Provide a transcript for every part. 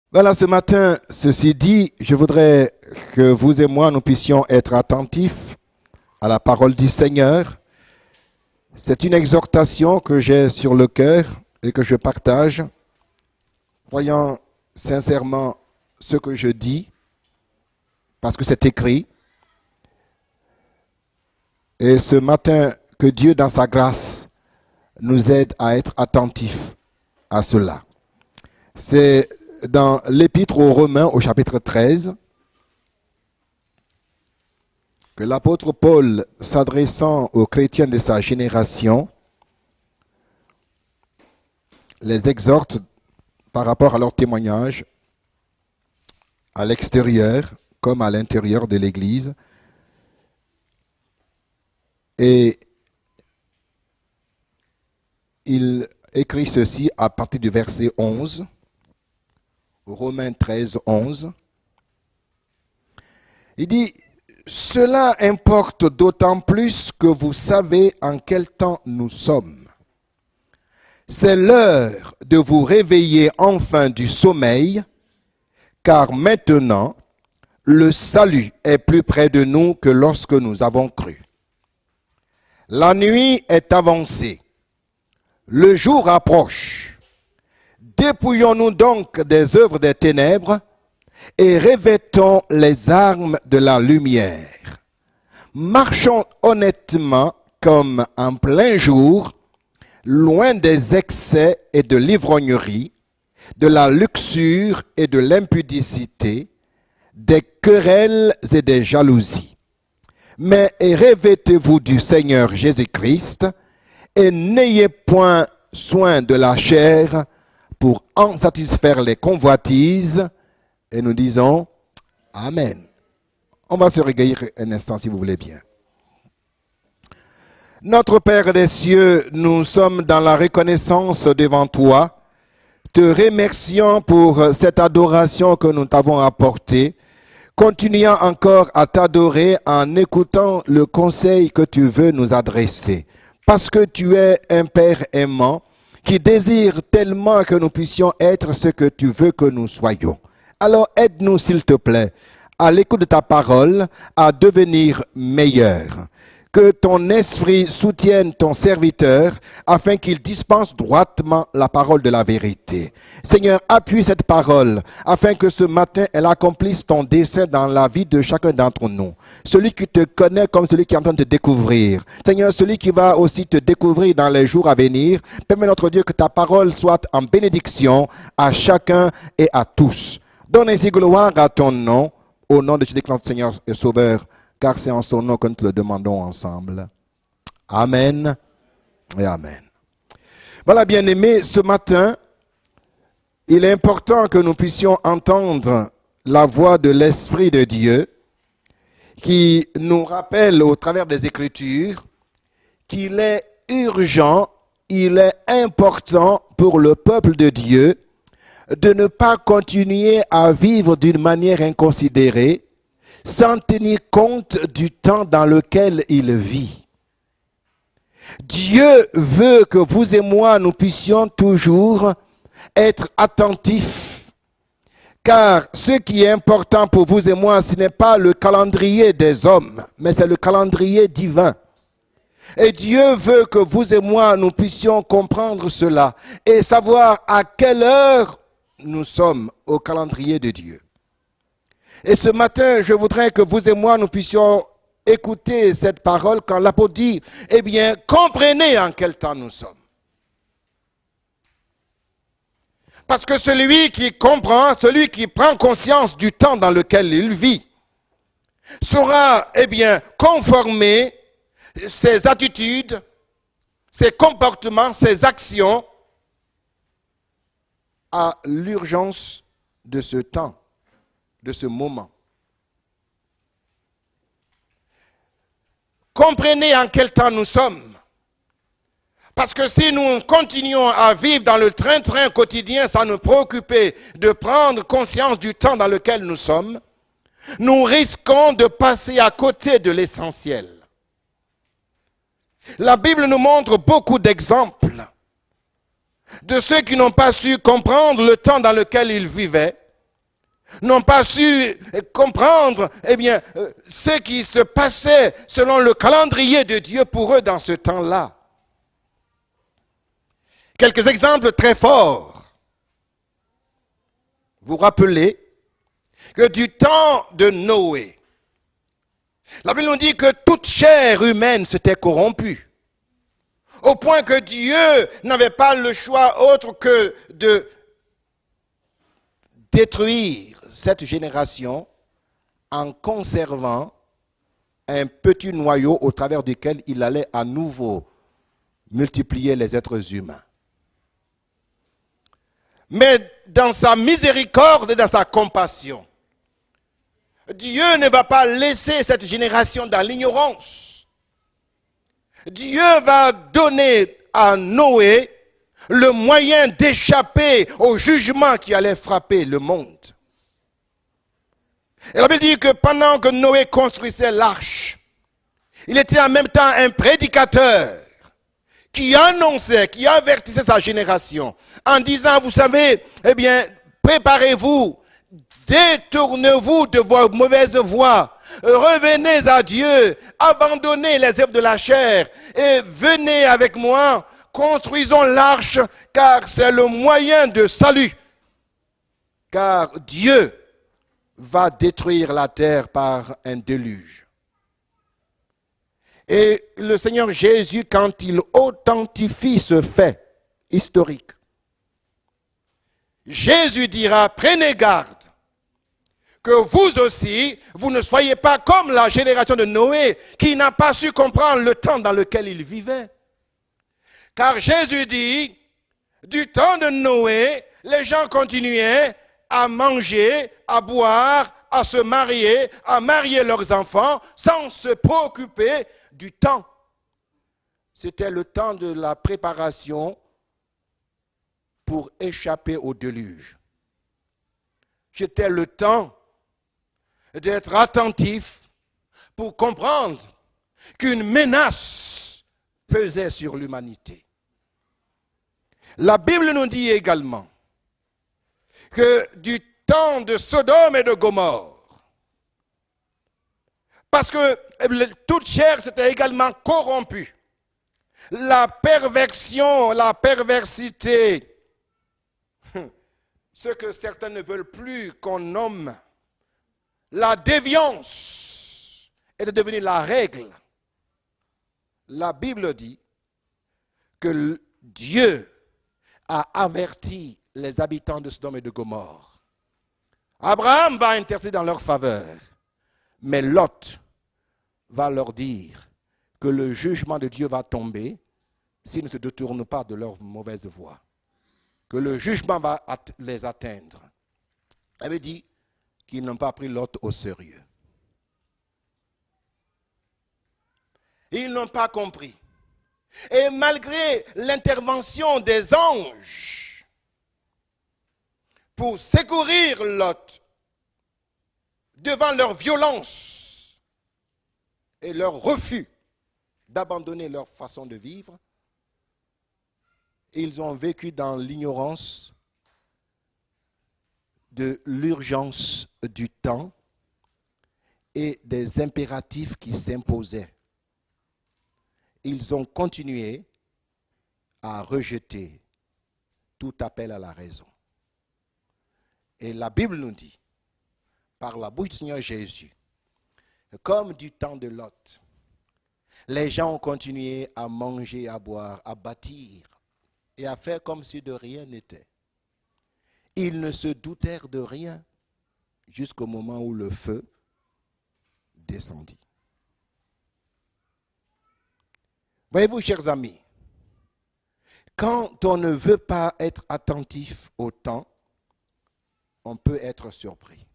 Voilà, ce matin, ceci dit, je voudrais que vous et moi, nous puissions être attentifs à la parole du Seigneur. C'est une exhortation que j'ai sur le cœur et que je partage, croyant sincèrement ce que je dis, parce que c'est écrit. Et ce matin, que Dieu, dans sa grâce, nous aide à être attentifs à cela. C'est dans l'Épître aux Romains, au chapitre 13, que l'apôtre Paul, s'adressant aux chrétiens de sa génération, les exhorte par rapport à leur témoignage à l'extérieur comme à l'intérieur de l'Église. Et il écrit ceci à partir du verset 11, Romains 13, 11. Il dit: cela importe d'autant plus que vous savez en quel temps nous sommes. C'est l'heure de vous réveiller enfin du sommeil, car maintenant, le salut est plus près de nous que lorsque nous avons cru. La nuit est avancée, le jour approche. Dépouillons-nous donc des œuvres des ténèbres et revêtons les armes de la lumière. Marchons honnêtement comme en plein jour, loin des excès et de l'ivrognerie, de la luxure et de l'impudicité, des querelles et des jalousies. Mais revêtez-vous du Seigneur Jésus-Christ et n'ayez point soin de la chair pour en satisfaire les convoitises. Et nous disons Amen. On va se recueillir un instant si vous voulez bien. Notre Père des cieux, nous sommes dans la reconnaissance devant toi, te remercions pour cette adoration que nous t'avons apportée, continuant encore à t'adorer en écoutant le conseil que tu veux nous adresser, parce que tu es un Père aimant qui désire tellement que nous puissions être ce que tu veux que nous soyons. Alors aide-nous s'il te plaît, à l'écoute de ta parole, à devenir meilleurs. Que ton esprit soutienne ton serviteur afin qu'il dispense droitement la parole de la vérité. Seigneur, appuie cette parole afin que ce matin, elle accomplisse ton dessein dans la vie de chacun d'entre nous. Celui qui te connaît comme celui qui est en train de te découvrir. Seigneur, celui qui va aussi te découvrir dans les jours à venir. Permets notre Dieu que ta parole soit en bénédiction à chacun et à tous. Donne ainsi gloire à ton nom, au nom de Jésus notre Seigneur et Sauveur, car c'est en son nom que nous te le demandons ensemble. Amen et Amen. Voilà, bien-aimés, ce matin, il est important que nous puissions entendre la voix de l'Esprit de Dieu qui nous rappelle au travers des Écritures qu'il est urgent, il est important pour le peuple de Dieu de ne pas continuer à vivre d'une manière inconsidérée, sans tenir compte du temps dans lequel il vit. Dieu veut que vous et moi, nous puissions toujours être attentifs. Car ce qui est important pour vous et moi, ce n'est pas le calendrier des hommes, mais c'est le calendrier divin. Et Dieu veut que vous et moi, nous puissions comprendre cela et savoir à quelle heure nous sommes au calendrier de Dieu. Et ce matin, je voudrais que vous et moi, nous puissions écouter cette parole quand l'apôtre dit, eh bien, comprenez en quel temps nous sommes. Parce que celui qui comprend, celui qui prend conscience du temps dans lequel il vit, saura, eh bien, conformer ses attitudes, ses comportements, ses actions à l'urgence de ce temps, de ce moment. Comprenez en quel temps nous sommes. Parce que si nous continuons à vivre dans le train-train quotidien sans nous préoccuper de prendre conscience du temps dans lequel nous sommes, nous risquons de passer à côté de l'essentiel. La Bible nous montre beaucoup d'exemples de ceux qui n'ont pas su comprendre le temps dans lequel ils vivaient n'ont pas su comprendre ce qui se passait selon le calendrier de Dieu pour eux dans ce temps-là. Quelques exemples très forts. Vous rappelez que du temps de Noé, la Bible nous dit que toute chair humaine s'était corrompue, au point que Dieu n'avait pas le choix autre que de détruire cette génération en conservant un petit noyau au travers duquel il allait à nouveau multiplier les êtres humains. Mais dans sa miséricorde et dans sa compassion, Dieu ne va pas laisser cette génération dans l'ignorance. Dieu va donner à Noé le moyen d'échapper au jugement qui allait frapper le monde. Et la Bible dit que pendant que Noé construisait l'arche, il était en même temps un prédicateur qui annonçait, qui avertissait sa génération en disant, vous savez, préparez-vous, détournez-vous de vos mauvaises voies, revenez à Dieu, abandonnez les œuvres de la chair et venez avec moi, construisons l'arche, car c'est le moyen de salut. Car Dieu va détruire la terre par un déluge. Et le Seigneur Jésus, quand il authentifie ce fait historique, Jésus dira, prenez garde, que vous aussi, vous ne soyez pas comme la génération de Noé, qui n'a pas su comprendre le temps dans lequel il vivait. Car Jésus dit, du temps de Noé, les gens continuaient à manger, à boire, à se marier, à marier leurs enfants, sans se préoccuper du temps. C'était le temps de la préparation pour échapper au déluge. C'était le temps d'être attentif pour comprendre qu'une menace pesait sur l'humanité. La Bible nous dit également que du temps de Sodome et de Gomorrhe, parce que toute chair s'était également corrompue, la perversion, la perversité, ce que certains ne veulent plus qu'on nomme la déviance, est devenue la règle. La Bible dit que Dieu a averti les habitants de Sodome et de Gomorrhe. Abraham va intercéder dans leur faveur, mais Lot va leur dire que le jugement de Dieu va tomber s'ils ne se détournent pas de leur mauvaise voie, que le jugement va les atteindre. Elle veut dire qu'ils n'ont pas pris Lot au sérieux. Ils n'ont pas compris. Et malgré l'intervention des anges pour secourir Lot devant leur violence et leur refus d'abandonner leur façon de vivre, ils ont vécu dans l'ignorance de l'urgence du temps et des impératifs qui s'imposaient. Ils ont continué à rejeter tout appel à la raison. Et la Bible nous dit, par la bouche du Seigneur Jésus, comme du temps de Lot, les gens ont continué à manger, à boire, à bâtir et à faire comme si de rien n'était. Ils ne se doutèrent de rien jusqu'au moment où le feu descendit. Voyez-vous, chers amis, quand on ne veut pas être attentif au temps, on peut être surpris.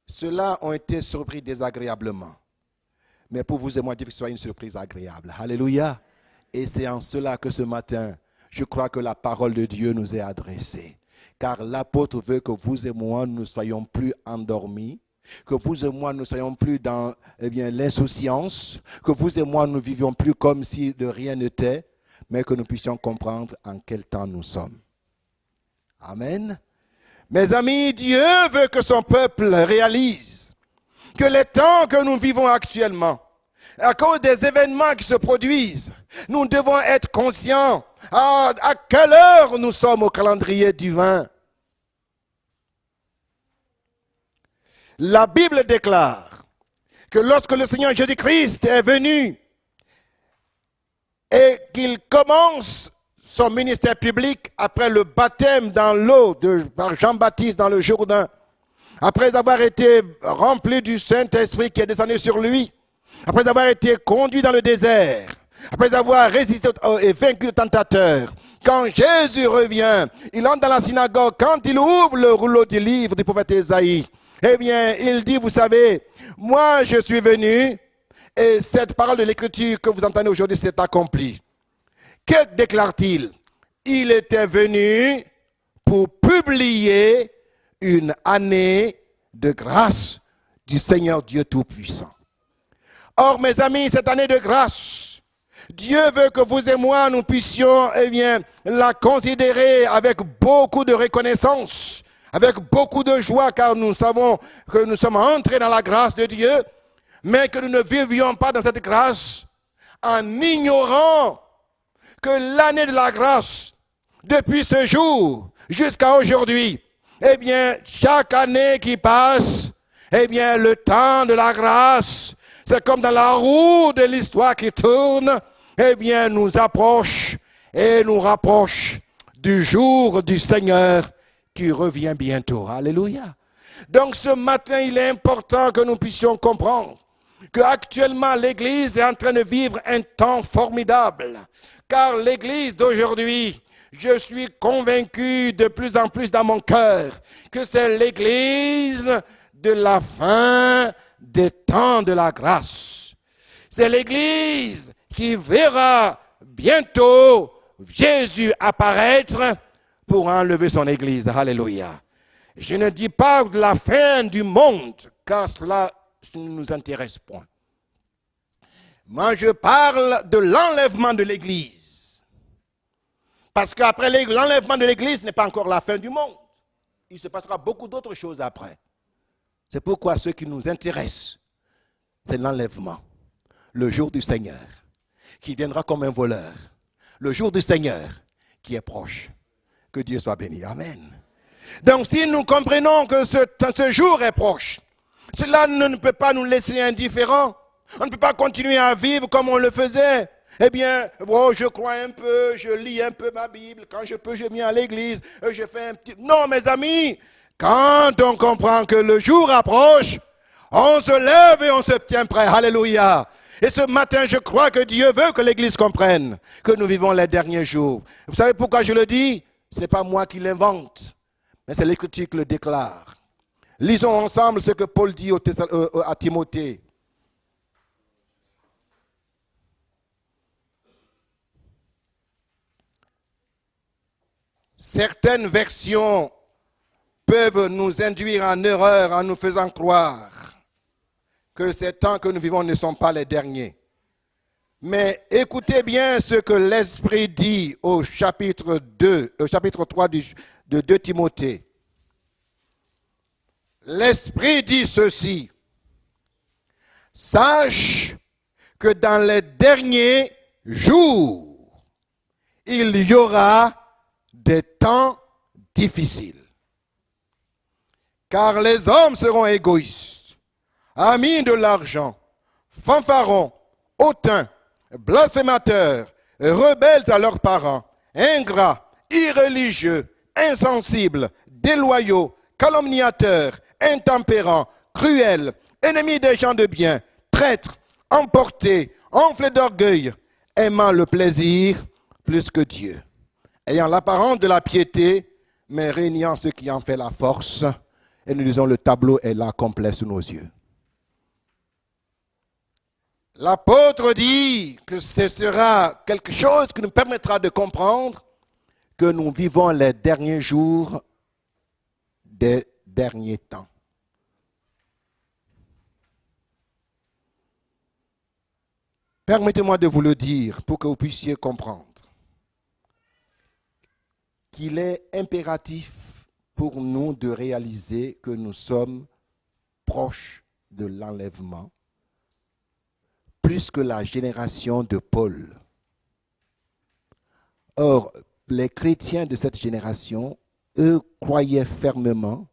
Ceux-là ont été surpris désagréablement. Mais pour vous et moi, Dieu, que ce soit une surprise agréable. Alléluia. Et c'est en cela que ce matin, je crois que la parole de Dieu nous est adressée. Car l'apôtre veut que vous et moi, nous ne soyons plus endormis, que vous et moi ne soyons plus dans l'insouciance, que vous et moi ne vivions plus comme si de rien n'était, mais que nous puissions comprendre en quel temps nous sommes. Amen. Mes amis, Dieu veut que son peuple réalise que les temps que nous vivons actuellement, à cause des événements qui se produisent, nous devons être conscients à quelle heure nous sommes au calendrier divin. La Bible déclare que lorsque le Seigneur Jésus-Christ est venu et qu'il commence son ministère public après le baptême dans l'eau par Jean-Baptiste dans le Jourdain, après avoir été rempli du Saint-Esprit qui est descendu sur lui, après avoir été conduit dans le désert, après avoir résisté et vaincu le tentateur, quand Jésus revient, il entre dans la synagogue, quand il ouvre le rouleau du livre du prophète Ésaïe, eh bien, il dit, vous savez, moi je suis venu et cette parole de l'écriture que vous entendez aujourd'hui s'est accomplie. Que déclare-t-il? Il était venu pour publier une année de grâce du Seigneur Dieu Tout-Puissant. Or, mes amis, cette année de grâce, Dieu veut que vous et moi, nous puissions, eh bien, la considérer avec beaucoup de reconnaissance, avec beaucoup de joie, car nous savons que nous sommes entrés dans la grâce de Dieu, mais que nous ne vivions pas dans cette grâce en ignorant que l'année de la grâce, depuis ce jour jusqu'à aujourd'hui, eh bien, chaque année qui passe, eh bien, le temps de la grâce, c'est comme dans la roue de l'histoire qui tourne, eh bien, nous approche et nous rapproche du jour du Seigneur qui revient bientôt. Alléluia. Donc, ce matin, il est important que nous puissions comprendre qu'actuellement, l'Église est en train de vivre un temps formidable. Car l'Église d'aujourd'hui, je suis convaincu de plus en plus dans mon cœur que c'est l'Église de la fin des temps de la grâce. C'est l'Église qui verra bientôt Jésus apparaître pour enlever son Église. Alléluia. Je ne dis pas de la fin du monde, car cela ne nous intéresse point. Moi, je parle de l'enlèvement de l'Église. Parce qu'après l'enlèvement de l'Église, ce n'est pas encore la fin du monde. Il se passera beaucoup d'autres choses après. C'est pourquoi ce qui nous intéresse, c'est l'enlèvement. Le jour du Seigneur, qui viendra comme un voleur. Le jour du Seigneur, qui est proche. Que Dieu soit béni. Amen. Donc si nous comprenons que ce jour est proche, cela ne peut pas nous laisser indifférents. On ne peut pas continuer à vivre comme on le faisait. Eh bien, bon, je crois un peu, je lis un peu ma Bible. Quand je peux, je viens à l'église, je fais un petit... Non, mes amis, quand on comprend que le jour approche, on se lève et on se tient prêt. Alléluia. Et ce matin, je crois que Dieu veut que l'église comprenne que nous vivons les derniers jours. Vous savez pourquoi je le dis? Ce n'est pas moi qui l'invente, mais c'est l'Écriture qui le déclare. Lisons ensemble ce que Paul dit à Timothée. Certaines versions peuvent nous induire en erreur en nous faisant croire que ces temps que nous vivons ne sont pas les derniers. Mais écoutez bien ce que l'Esprit dit au chapitre 3 de 2 Timothée. L'Esprit dit ceci. Sache que dans les derniers jours, il y aura des temps difficiles. Car les hommes seront égoïstes, amis de l'argent, fanfarons, hautains, blasphémateurs, rebelles à leurs parents, ingrats, irréligieux, insensibles, déloyaux, calomniateurs, intempérants, cruels, ennemis des gens de bien, traîtres, emportés, enflés d'orgueil, aimant le plaisir plus que Dieu, ayant l'apparence de la piété, mais régnant ce qui en fait la force. Et nous disons, le tableau est là complet sous nos yeux. L'apôtre dit que ce sera quelque chose qui nous permettra de comprendre que nous vivons les derniers jours des derniers temps. Permettez-moi de vous le dire pour que vous puissiez comprendre qu'il est impératif pour nous de réaliser que nous sommes proches de l'enlèvement, plus que la génération de Paul. Or, les chrétiens de cette génération, eux, croyaient fermement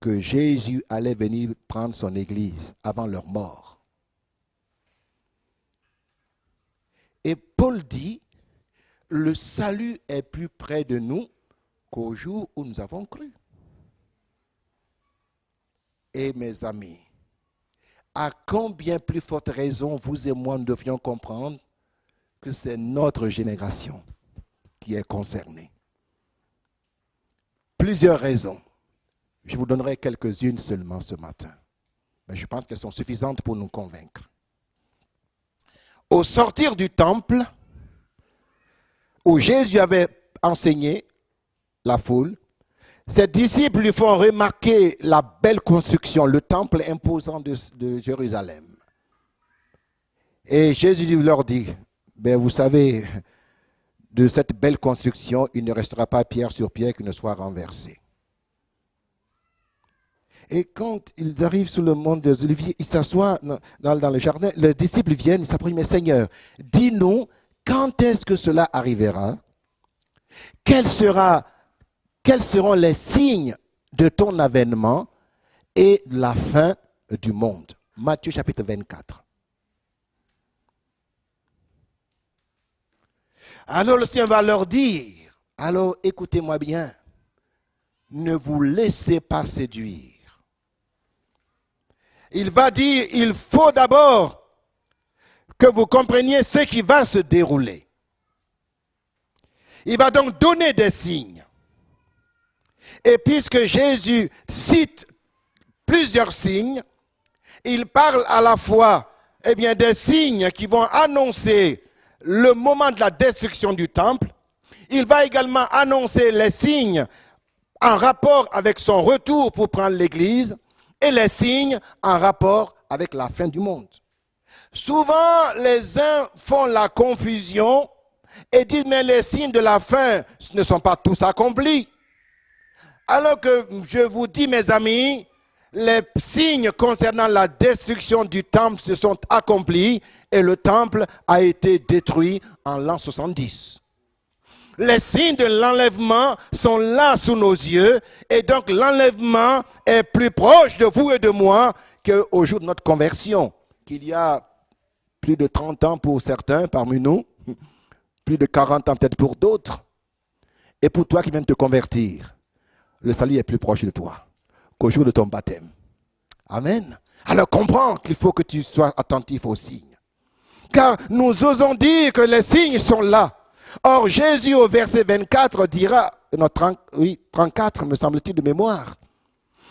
que Jésus allait venir prendre son Église avant leur mort. Et Paul dit, le salut est plus près de nous qu'au jour où nous avons cru. Et mes amis, à combien plus forte raison vous et moi nous devions comprendre que c'est notre génération qui est concernée. Plusieurs raisons. Je vous donnerai quelques-unes seulement ce matin. Mais je pense qu'elles sont suffisantes pour nous convaincre. Au sortir du temple, où Jésus avait enseigné la foule, ses disciples lui font remarquer la belle construction, le temple imposant de Jérusalem. Et Jésus leur dit, vous savez, de cette belle construction, il ne restera pas pierre sur pierre qui ne soit renversée. Et quand ils arrivent sur le mont des Oliviers, ils s'assoient dans le jardin, les disciples viennent, ils s'approchent, mais Seigneur, dis-nous, quand est-ce que cela arrivera? Quels seront les signes de ton avènement et de la fin du monde? Matthieu chapitre 24. Alors le Seigneur va leur dire, alors écoutez-moi bien, ne vous laissez pas séduire. Il va dire, il faut d'abord que vous compreniez ce qui va se dérouler. Il va donc donner des signes. Et puisque Jésus cite plusieurs signes, il parle à la fois des signes qui vont annoncer le moment de la destruction du temple. Il va également annoncer les signes en rapport avec son retour pour prendre l'Église et les signes en rapport avec la fin du monde. Souvent, les uns font la confusion et disent, mais les signes de la fin ne sont pas tous accomplis. Alors que je vous dis, mes amis, les signes concernant la destruction du temple se sont accomplis et le temple a été détruit en l'an 70. Les signes de l'enlèvement sont là sous nos yeux et donc l'enlèvement est plus proche de vous et de moi qu'au jour de notre conversion, qu'il y a plus de 30 ans pour certains parmi nous, plus de 40 ans peut-être pour d'autres. Et pour toi qui viens de te convertir, le salut est plus proche de toi qu'au jour de ton baptême. Amen. Alors comprends qu'il faut que tu sois attentif aux signes. Car nous osons dire que les signes sont là. Or, Jésus au verset 24 dira, 34 me semble-t-il de mémoire,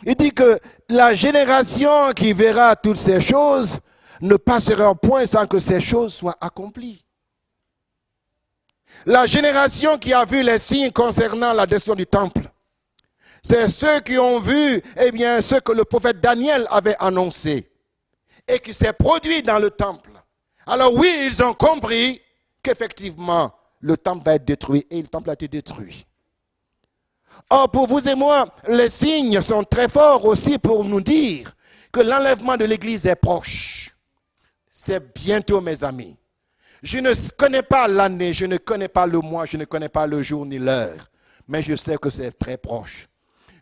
il dit que la génération qui verra toutes ces choses ne passera point sans que ces choses soient accomplies. La génération qui a vu les signes concernant la destruction du temple, c'est ceux qui ont vu ce que le prophète Daniel avait annoncé et qui s'est produit dans le temple. Alors oui, ils ont compris qu'effectivement, le temple va être détruit et le temple a été détruit. Or, pour vous et moi, les signes sont très forts aussi pour nous dire que l'enlèvement de l'Église est proche. C'est bientôt, mes amis. Je ne connais pas l'année, je ne connais pas le mois, je ne connais pas le jour ni l'heure, mais je sais que c'est très proche,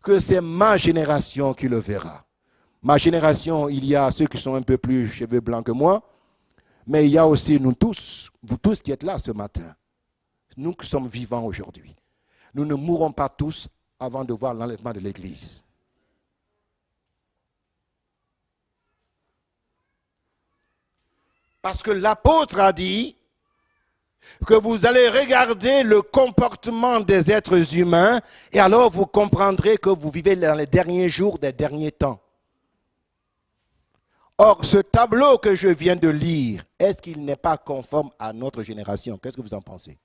que c'est ma génération qui le verra. Ma génération, il y a ceux qui sont un peu plus cheveux blancs que moi, mais il y a aussi nous tous, vous tous qui êtes là ce matin. Nous qui sommes vivants aujourd'hui, nous ne mourrons pas tous avant de voir l'enlèvement de l'Église. Parce que l'apôtre a dit que vous allez regarder le comportement des êtres humains et alors vous comprendrez que vous vivez dans les derniers jours des derniers temps. Or, ce tableau que je viens de lire, est-ce qu'il n'est pas conforme à notre génération? Qu'est-ce que vous en pensez?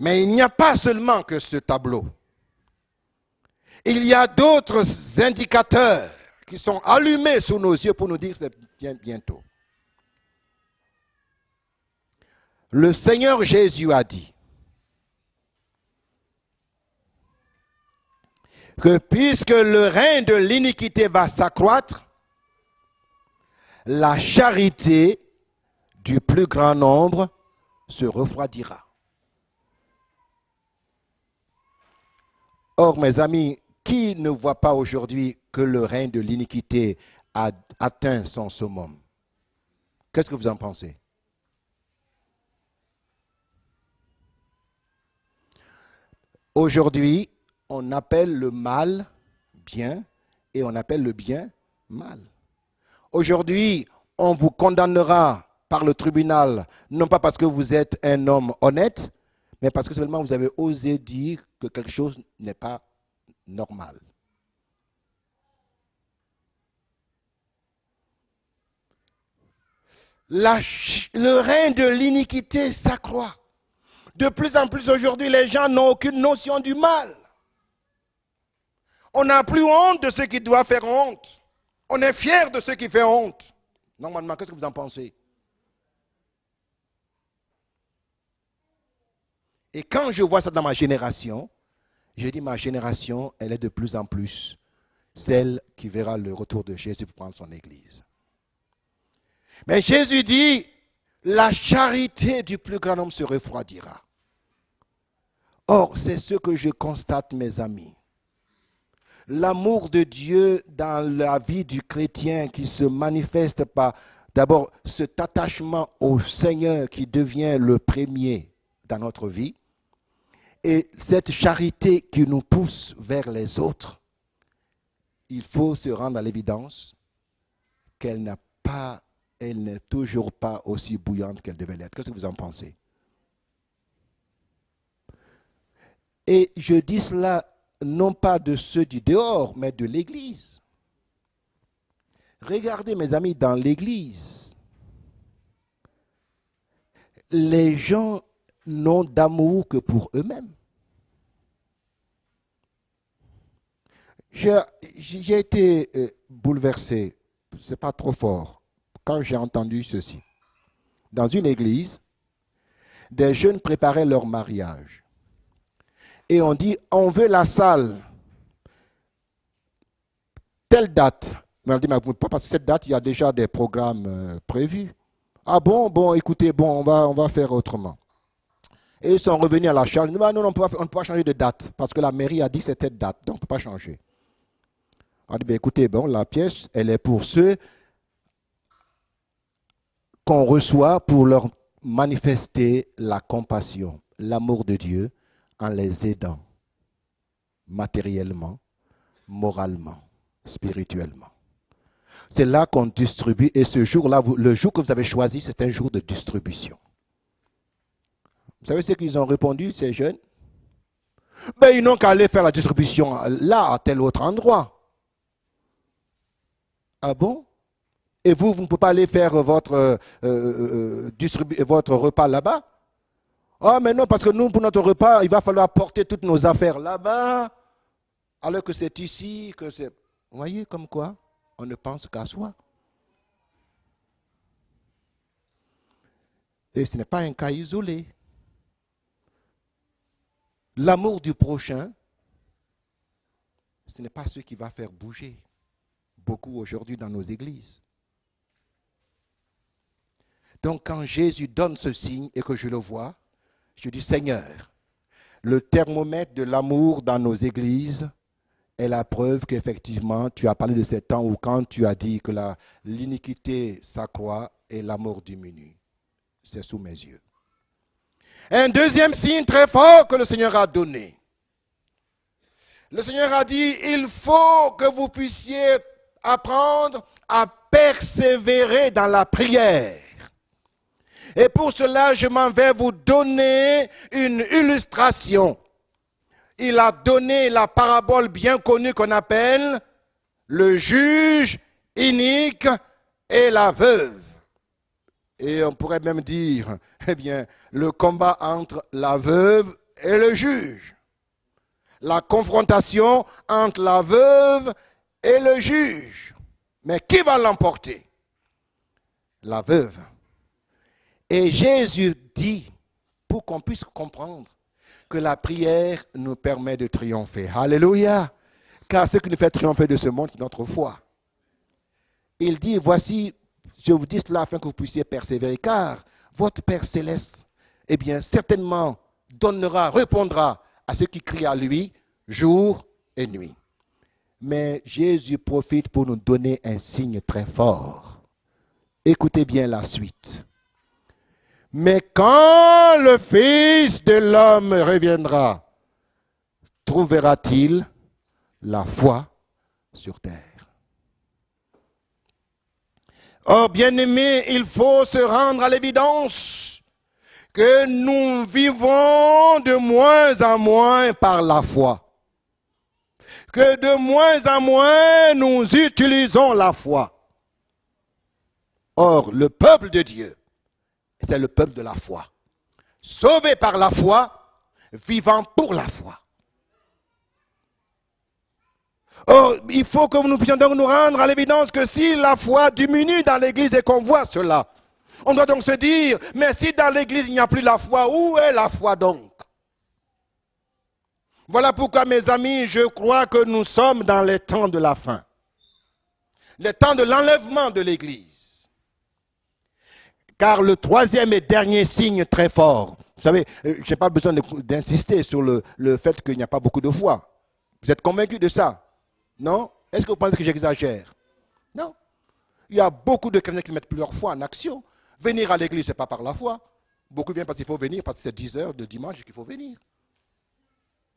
Mais il n'y a pas seulement que ce tableau. Il y a d'autres indicateurs qui sont allumés sous nos yeux pour nous dire que c'est bientôt. Le Seigneur Jésus a dit que puisque le règne de l'iniquité va s'accroître, la charité du plus grand nombre se refroidira. Or, mes amis, qui ne voit pas aujourd'hui que le règne de l'iniquité a atteint son summum? Qu'est-ce que vous en pensez? Aujourd'hui, on appelle le mal bien et on appelle le bien mal. Aujourd'hui, on vous condamnera par le tribunal, non pas parce que vous êtes un homme honnête, mais parce que seulement vous avez osé dire que quelque chose n'est pas normal. Le règne de l'iniquité s'accroît. De plus en plus aujourd'hui, les gens n'ont aucune notion du mal. On n'a plus honte de ce qui doit faire honte. On est fier de ce qui fait honte. Normalement, qu'est-ce que vous en pensez? Et quand je vois ça dans ma génération, je dis ma génération, elle est de plus en plus celle qui verra le retour de Jésus pour prendre son église. Mais Jésus dit, la charité du plus grand homme se refroidira. Or, c'est ce que je constate, mes amis. L'amour de Dieu dans la vie du chrétien qui se manifeste par d'abord cet attachement au Seigneur qui devient le premier dans notre vie et cette charité qui nous pousse vers les autres. Il faut se rendre à l'évidence qu'elle n'est toujours pas aussi bouillante qu'elle devait l'être. Qu'est-ce que vous en pensez? Et je dis cela non pas de ceux du dehors, mais de l'Église. Regardez, mes amis, dans l'Église, les gens n'ont d'amour que pour eux-mêmes. J'ai été bouleversé, ce n'est pas trop fort, quand j'ai entendu ceci. Dans une église, des jeunes préparaient leur mariage. Et on dit, on veut la salle, telle date. Mais on dit, mais pas parce que cette date, il y a déjà des programmes prévus. Ah bon, écoutez, bon, on va faire autrement. Et ils sont revenus à la charge. Ils disent, non, on ne peut pas changer de date, parce que la mairie a dit c'est telle date, donc on ne peut pas changer. On dit, écoutez, bon, la pièce, elle est pour ceux qu'on reçoit pour leur manifester la compassion, l'amour de Dieu, en les aidant matériellement, moralement, spirituellement. C'est là qu'on distribue et ce jour-là, le jour que vous avez choisi, c'est un jour de distribution. Vous savez ce qu'ils ont répondu, ces jeunes? Ben, ils n'ont qu'à aller faire la distribution là, à tel autre endroit. Ah bon? Et vous ne pouvez pas aller faire votre repas là-bas? Ah, mais non, parce que nous, pour notre repas, il va falloir porter toutes nos affaires là-bas, alors que c'est ici, que c'est... Vous voyez comme quoi on ne pense qu'à soi. Et ce n'est pas un cas isolé. L'amour du prochain, ce n'est pas ce qui va faire bouger beaucoup aujourd'hui dans nos églises. Donc quand Jésus donne ce signe et que je le vois, je dis, Seigneur, le thermomètre de l'amour dans nos églises est la preuve qu'effectivement, tu as parlé de ces temps où quand tu as dit que l'iniquité s'accroît et l'amour diminue. C'est sous mes yeux. Un deuxième signe très fort que le Seigneur a donné. Le Seigneur a dit, il faut que vous puissiez apprendre à persévérer dans la prière. Et pour cela, je m'en vais vous donner une illustration. Il a donné la parabole bien connue qu'on appelle le juge inique et la veuve. Et on pourrait même dire, eh bien, le combat entre la veuve et le juge. La confrontation entre la veuve et le juge. Mais qui va l'emporter? La veuve. Et Jésus dit, pour qu'on puisse comprendre, que la prière nous permet de triompher. Alléluia. Car ce qui nous fait triompher de ce monde, c'est notre foi. Il dit, voici, je vous dis cela afin que vous puissiez persévérer, car votre Père céleste, eh bien, certainement donnera, répondra à ceux qui crient à lui, jour et nuit. Mais Jésus profite pour nous donner un signe très fort. Écoutez bien la suite. Mais quand le Fils de l'homme reviendra, trouvera-t-il la foi sur terre? Or, bien-aimés, il faut se rendre à l'évidence que nous vivons de moins en moins par la foi. Que de moins en moins nous utilisons la foi. Or, le peuple de Dieu, c'est le peuple de la foi. Sauvé par la foi, vivant pour la foi. Or, il faut que nous puissions donc nous rendre à l'évidence que si la foi diminue dans l'église et qu'on voit cela, on doit donc se dire, mais si dans l'église il n'y a plus la foi, où est la foi donc? Voilà pourquoi, mes amis, je crois que nous sommes dans les temps de la fin. Les temps de l'enlèvement de l'église. Car le troisième et dernier signe très fort, vous savez, je n'ai pas besoin d'insister sur le fait qu'il n'y a pas beaucoup de foi. Vous êtes convaincus de ça? Non? Est-ce que vous pensez que j'exagère? Non. Il y a beaucoup de chrétiens qui mettent plus leur foi en action. Venir à l'église, ce n'est pas par la foi. Beaucoup viennent parce qu'il faut venir, parce que c'est 10 heures de dimanche qu'il faut venir.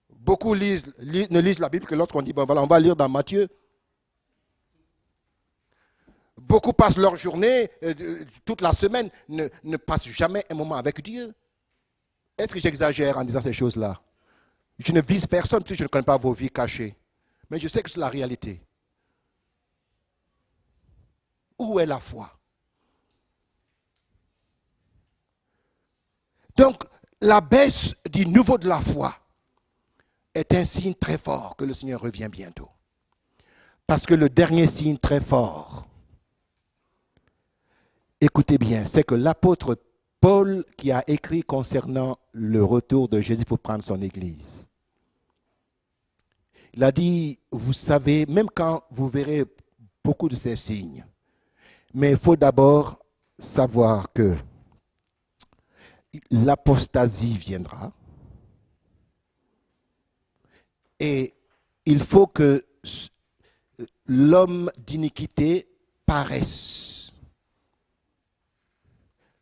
Beaucoup ne lisent la Bible que lorsqu'on dit, bon voilà, on va lire dans Matthieu. Beaucoup passent leur journée, toute la semaine, ne passent jamais un moment avec Dieu. Est-ce que j'exagère en disant ces choses-là? Je ne vise personne, parce que je ne connais pas vos vies cachées. Mais je sais que c'est la réalité. Où est la foi? Donc, la baisse du niveau de la foi est un signe très fort que le Seigneur revient bientôt. Parce que le dernier signe très fort, écoutez bien, c'est que l'apôtre Paul qui a écrit concernant le retour de Jésus pour prendre son église. Il a dit, vous savez, même quand vous verrez beaucoup de ces signes, mais il faut d'abord savoir que l'apostasie viendra et il faut que l'homme d'iniquité paraisse.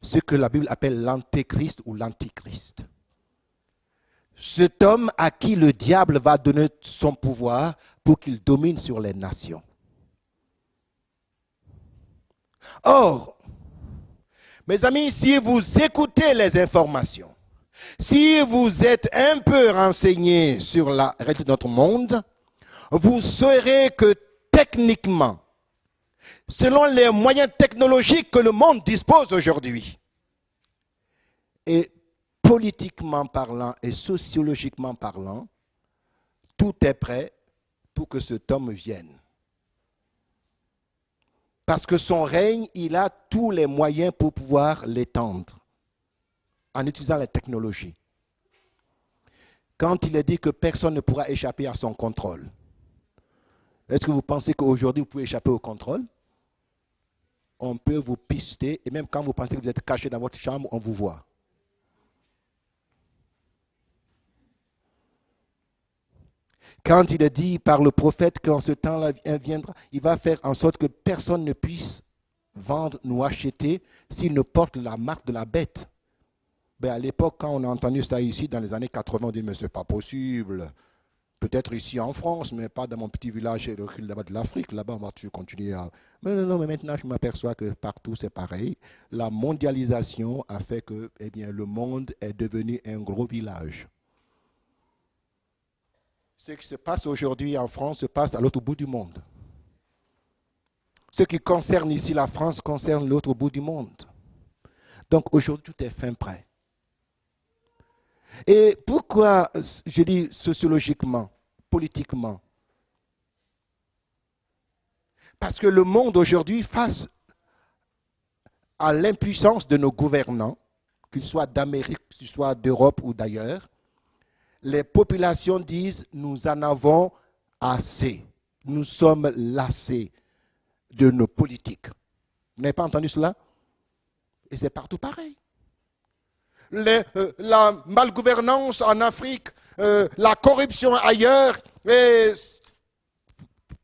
Ce que la Bible appelle l'antéchrist ou l'antichrist. Cet homme à qui le diable va donner son pouvoir pour qu'il domine sur les nations. Or, mes amis, si vous écoutez les informations, si vous êtes un peu renseignés sur la réalité de notre monde, vous saurez que techniquement, selon les moyens technologiques que le monde dispose aujourd'hui, et politiquement parlant et sociologiquement parlant, tout est prêt pour que cet homme vienne. Parce que son règne, il a tous les moyens pour pouvoir l'étendre en utilisant les technologies. Quand il est dit que personne ne pourra échapper à son contrôle, est-ce que vous pensez qu'aujourd'hui vous pouvez échapper au contrôle? On peut vous pister et même quand vous pensez que vous êtes caché dans votre chambre, on vous voit. Quand il est dit par le prophète qu'en ce temps-là viendra, il va faire en sorte que personne ne puisse vendre ou acheter s'il ne porte la marque de la bête. Ben à l'époque, quand on a entendu ça ici, dans les années 80, on dit, mais ce n'est pas possible. Peut-être ici en France, mais pas dans mon petit village là-bas de l'Afrique. Là-bas, on va toujours continuer à... Non, mais maintenant, je m'aperçois que partout, c'est pareil. La mondialisation a fait que eh bien, le monde est devenu un gros village. Ce qui se passe aujourd'hui en France se passe à l'autre bout du monde. Ce qui concerne ici la France concerne l'autre bout du monde. Donc aujourd'hui, tout est fin prêt. Et pourquoi, je dis sociologiquement, politiquement? Parce que le monde aujourd'hui, face à l'impuissance de nos gouvernants, qu'ils soient d'Amérique, qu'ils soient d'Europe ou d'ailleurs, les populations disent « nous en avons assez, nous sommes lassés de nos politiques ». Vous n'avez pas entendu cela? Et c'est partout pareil. La malgouvernance en Afrique, la corruption ailleurs, et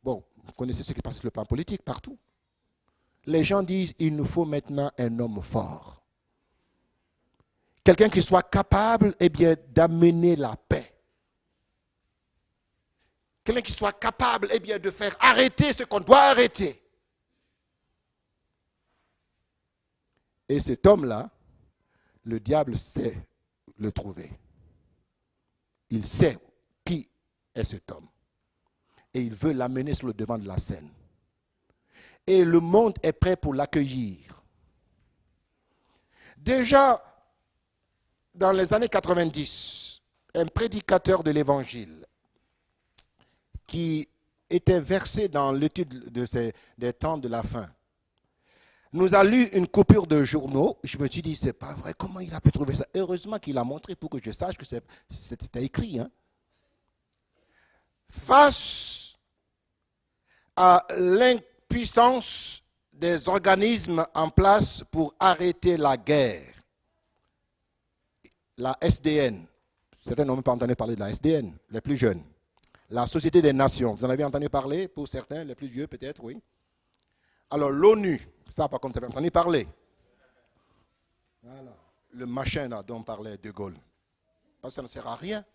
bon, vous connaissez ce qui se passe sur le plan politique partout. Les gens disent il nous faut maintenant un homme fort. Quelqu'un qui soit capable d'amener la paix. Quelqu'un qui soit capable de faire arrêter ce qu'on doit arrêter. Et cet homme-là, le diable sait le trouver. Il sait qui est cet homme. Et il veut l'amener sur le devant de la scène. Et le monde est prêt pour l'accueillir. Déjà, dans les années 90, un prédicateur de l'Évangile qui était versé dans l'étude des temps de la fin, nous a lu une coupure de journaux. Je me suis dit, c'est pas vrai, comment il a pu trouver ça? Heureusement qu'il a montré pour que je sache que c'était écrit. Hein. Face à l'impuissance des organismes en place pour arrêter la guerre, la SDN, certains n'ont même pas entendu parler de la SDN, les plus jeunes. La Société des Nations, vous en avez entendu parler pour certains, les plus vieux peut-être, oui. Alors l'ONU, ça par contre, vous avez entendu parler. Voilà. Le machin là dont parlait De Gaulle. Parce que ça ne sert à rien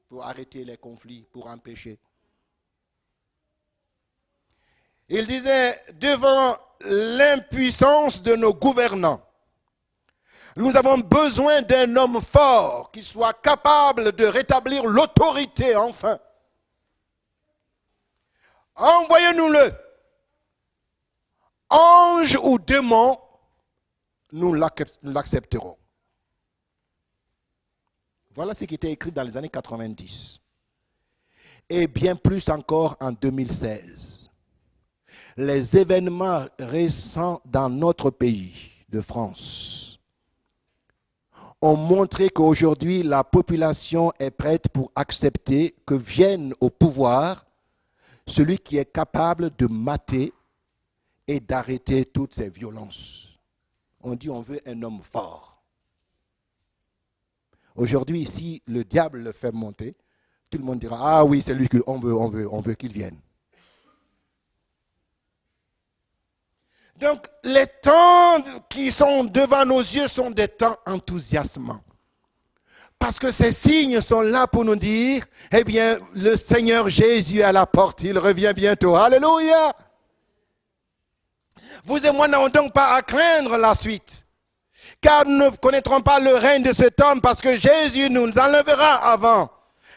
pour arrêter les conflits, pour empêcher. Il disait, devant l'impuissance de nos gouvernants, nous avons besoin d'un homme fort qui soit capable de rétablir l'autorité enfin. Envoyez-nous-le. Ange ou démon, nous l'accepterons. Voilà ce qui était écrit dans les années 90. Et bien plus encore en 2016. Les événements récents dans notre pays de France ont montré qu'aujourd'hui, la population est prête pour accepter que vienne au pouvoir celui qui est capable de mater et d'arrêter toutes ces violences. On dit on veut un homme fort. Aujourd'hui, si le diable le fait monter, tout le monde dira, ah oui, c'est lui qu'on veut, on veut qu'il vienne. Donc, les temps qui sont devant nos yeux sont des temps enthousiasmants. Parce que ces signes sont là pour nous dire, eh bien, le Seigneur Jésus est à la porte, il revient bientôt. Alléluia! Vous et moi n'avons donc pas à craindre la suite. Car nous ne connaîtrons pas le règne de cet homme parce que Jésus nous enlèvera avant.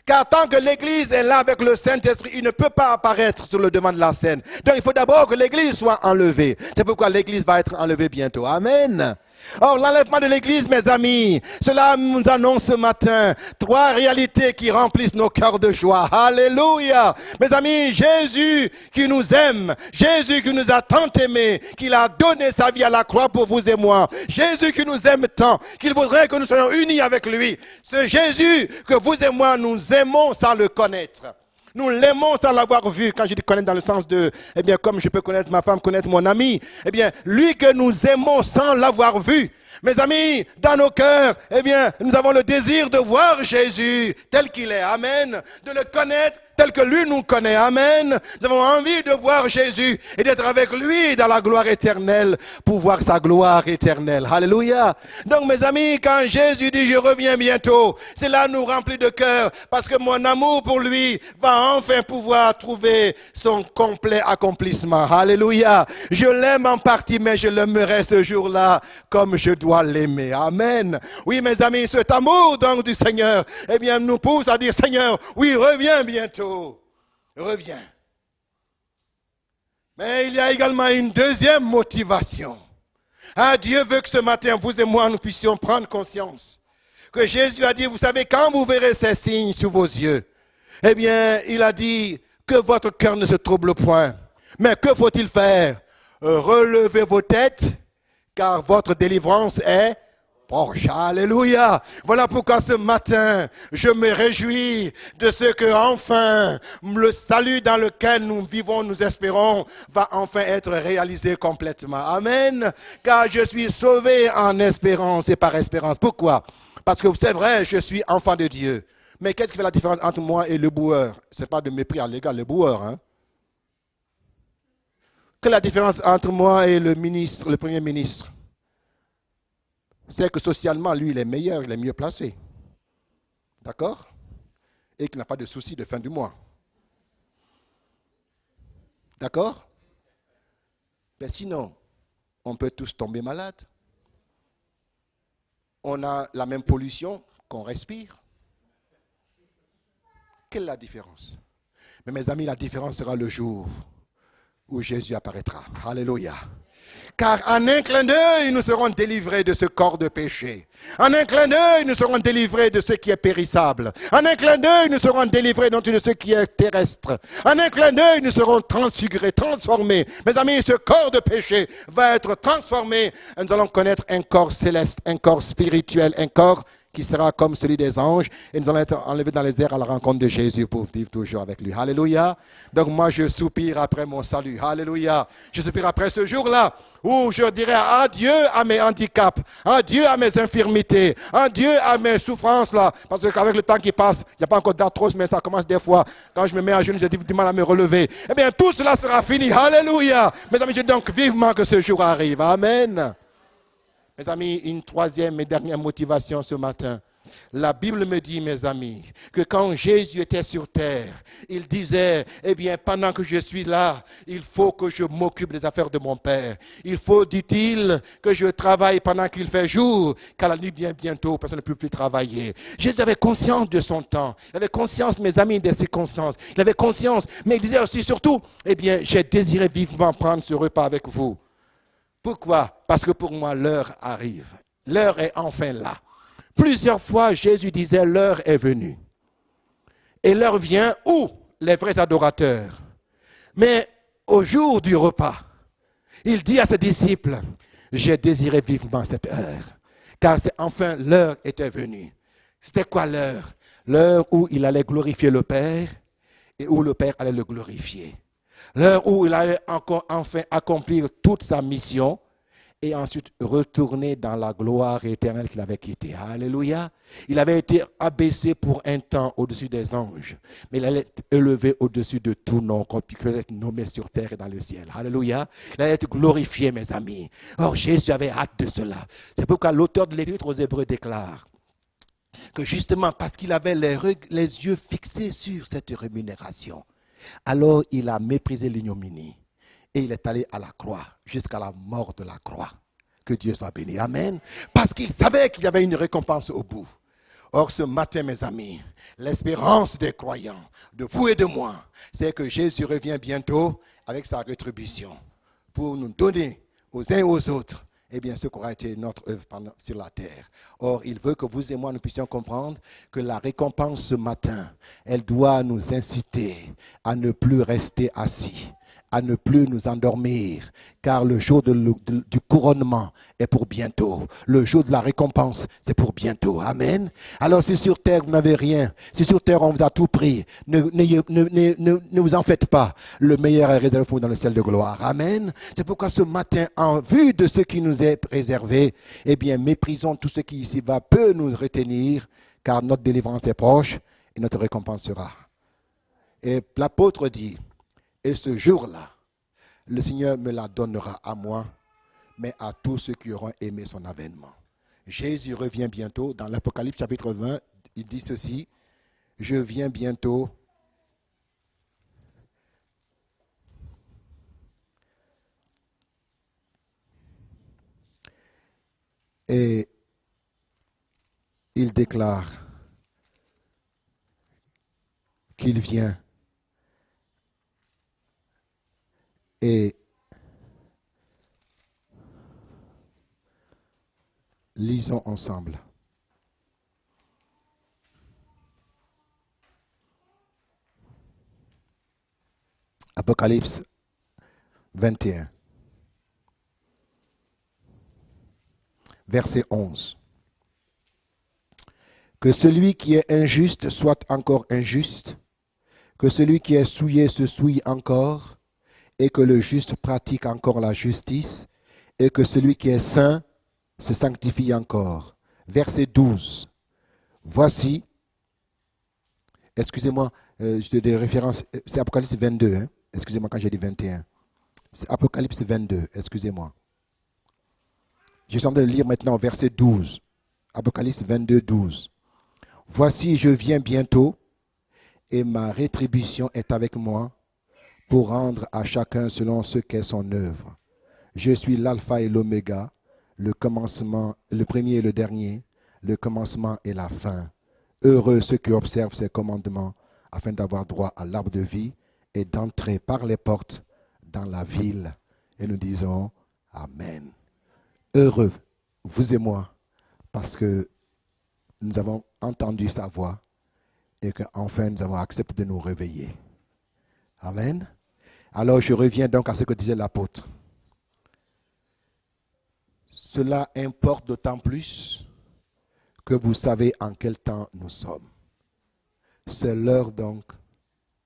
Car tant que l'Église est là avec le Saint-Esprit, il ne peut pas apparaître sur le devant de la scène. Donc il faut d'abord que l'Église soit enlevée. C'est pourquoi l'Église va être enlevée bientôt. Amen. Or, l'enlèvement de l'Église, mes amis, cela nous annonce ce matin 3 réalités qui remplissent nos cœurs de joie. Alléluia. Mes amis, Jésus qui nous aime, Jésus qui nous a tant aimés, qu'il a donné sa vie à la croix pour vous et moi. Jésus qui nous aime tant, qu'il voudrait que nous soyons unis avec lui. Ce Jésus que vous et moi, nous aimons sans le connaître. Nous l'aimons sans l'avoir vu. Quand je dis connaître dans le sens de, eh bien, comme je peux connaître ma femme, connaître mon ami, eh bien, lui que nous aimons sans l'avoir vu. Mes amis, dans nos cœurs, eh bien, nous avons le désir de voir Jésus tel qu'il est. Amen. De le connaître tel que lui nous connaît. Amen. Nous avons envie de voir Jésus et d'être avec lui dans la gloire éternelle pour voir sa gloire éternelle. Alléluia. Donc, mes amis, quand Jésus dit je reviens bientôt, cela nous remplit de cœur parce que mon amour pour lui va enfin pouvoir trouver son complet accomplissement. Alléluia. Je l'aime en partie, mais je l'aimerai ce jour-là comme je dois l'aimer. Amen. Oui, mes amis, cet amour donc du Seigneur, eh bien, nous pousse à dire Seigneur, oui, reviens bientôt. Reviens. Mais il y a également une deuxième motivation. Ah, Dieu veut que ce matin, vous et moi, nous puissions prendre conscience que Jésus a dit, vous savez, quand vous verrez ces signes sous vos yeux, eh bien, il a dit que votre cœur ne se trouble point. Mais que faut-il faire? Relevez vos têtes, car votre délivrance est proche. Alléluia. Voilà pourquoi ce matin, je me réjouis de ce que enfin, le salut dans lequel nous vivons, nous espérons, va enfin être réalisé complètement. Amen. Car je suis sauvé en espérance et par espérance. Pourquoi? Parce que c'est vrai, je suis enfant de Dieu. Mais qu'est-ce qui fait la différence entre moi et le boueur? Ce n'est pas de mépris à l'égard le boueur. Hein? Quelle est la différence entre moi et le ministre, le premier ministre? C'est que socialement, lui, il est meilleur, il est mieux placé. D'accord? Et qu'il n'a pas de souci de fin du mois. D'accord? Mais sinon, on peut tous tomber malade. On a la même pollution qu'on respire. Quelle est la différence? Mais mes amis, la différence sera le jour où Jésus apparaîtra. Alléluia. Car en un clin d'œil, nous serons délivrés de ce corps de péché. En un clin d'œil, nous serons délivrés de ce qui est périssable. En un clin d'œil, nous serons délivrés de ce qui est terrestre. En un clin d'œil, nous serons transfigurés, transformés. Mes amis, ce corps de péché va être transformé. Et nous allons connaître un corps céleste, un corps spirituel, un corps qui sera comme celui des anges, et nous allons être enlevés dans les airs à la rencontre de Jésus pour vivre toujours avec lui. Alléluia. Donc moi, je soupire après mon salut. Alléluia. Je soupire après ce jour-là où je dirai adieu à mes handicaps, adieu à mes infirmités, adieu à mes souffrances là. Parce qu'avec le temps qui passe, il n'y a pas encore d'arthrose, mais ça commence des fois. Quand je me mets à genoux, j'ai du mal à me relever. Eh bien, tout cela sera fini. Alléluia. Mes amis, je dis donc vivement que ce jour arrive. Amen. Mes amis, une troisième et dernière motivation ce matin. La Bible me dit, mes amis, que quand Jésus était sur terre, il disait, eh bien, pendant que je suis là, il faut que je m'occupe des affaires de mon Père. Il faut, dit-il, que je travaille pendant qu'il fait jour, car la nuit vient bientôt, personne ne peut plus travailler. Jésus avait conscience de son temps. Il avait conscience, mes amis, des circonstances. Il avait conscience, mais il disait aussi, surtout, eh bien, j'ai désiré vivement prendre ce repas avec vous. Pourquoi? Parce que pour moi, l'heure arrive. L'heure est enfin là. Plusieurs fois, Jésus disait, l'heure est venue. Et l'heure vient où? Les vrais adorateurs. Mais au jour du repas, il dit à ses disciples, j'ai désiré vivement cette heure. Car enfin l'heure était venue. C'était quoi l'heure? L'heure où il allait glorifier le Père et où le Père allait le glorifier. L'heure où il allait encore enfin accomplir toute sa mission et ensuite retourner dans la gloire éternelle qu'il avait quittée. Alléluia. Il avait été abaissé pour un temps au-dessus des anges, mais il allait être élevé au-dessus de tout nom, qu'on puisse être nommé sur terre et dans le ciel. Alléluia. Il allait être glorifié, mes amis. Or, Jésus avait hâte de cela. C'est pourquoi l'auteur de l'Épître aux Hébreux déclare que justement parce qu'il avait les yeux fixés sur cette rémunération, alors il a méprisé l'ignominie et il est allé à la croix, jusqu'à la mort de la croix. Que Dieu soit béni. Amen. Parce qu'il savait qu'il y avait une récompense au bout. Or ce matin, mes amis, l'espérance des croyants, de vous et de moi, c'est que Jésus revient bientôt avec sa rétribution pour nous donner aux uns et aux autres, eh bien, ce qu'aura été notre œuvre sur la terre. Or, il veut que vous et moi, nous puissions comprendre que la récompense ce matin, elle doit nous inciter à ne plus rester assis, à ne plus nous endormir, car le jour du couronnement est pour bientôt. Le jour de la récompense, c'est pour bientôt. Amen. Alors si sur terre vous n'avez rien, si sur terre on vous a tout pris, ne vous en faites pas. Le meilleur est réservé pour vous dans le ciel de gloire. Amen. C'est pourquoi ce matin, en vue de ce qui nous est réservé, eh bien méprisons tout ce qui ici va peut nous retenir, car notre délivrance est proche et notre récompense sera. Et l'apôtre dit, et ce jour-là, le Seigneur me la donnera à moi, mais à tous ceux qui auront aimé son avènement. Jésus revient bientôt. Dans l'Apocalypse chapitre 20, il dit ceci, je viens bientôt. Et il déclare qu'il vient. Et lisons ensemble. Apocalypse 21. verset 11. Que celui qui est injuste soit encore injuste, que celui qui est souillé se souille encore, et que le juste pratique encore la justice, et que celui qui est saint se sanctifie encore. Verset 12. Voici, excusez-moi, je te dis référence, c'est Apocalypse 22, hein? Excusez-moi quand j'ai dit 21. C'est Apocalypse 22, excusez-moi. Je suis en train de lire maintenant verset 12. Apocalypse 22, 12. Voici, je viens bientôt, et ma rétribution est avec moi, pour rendre à chacun selon ce qu'est son œuvre. Je suis l'alpha et l'oméga, le commencement, le premier et le dernier, le commencement et la fin. Heureux ceux qui observent ces commandements, afin d'avoir droit à l'arbre de vie et d'entrer par les portes dans la ville. Et nous disons Amen. Heureux, vous et moi, parce que nous avons entendu sa voix et qu'enfin nous avons accepté de nous réveiller. Amen. Alors je reviens donc à ce que disait l'apôtre. Cela importe d'autant plus que vous savez en quel temps nous sommes. C'est l'heure donc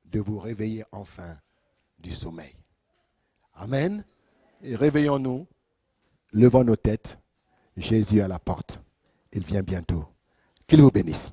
de vous réveiller enfin du sommeil. Amen. Et réveillons-nous, levons nos têtes. Jésus est à la porte. Il vient bientôt. Qu'il vous bénisse.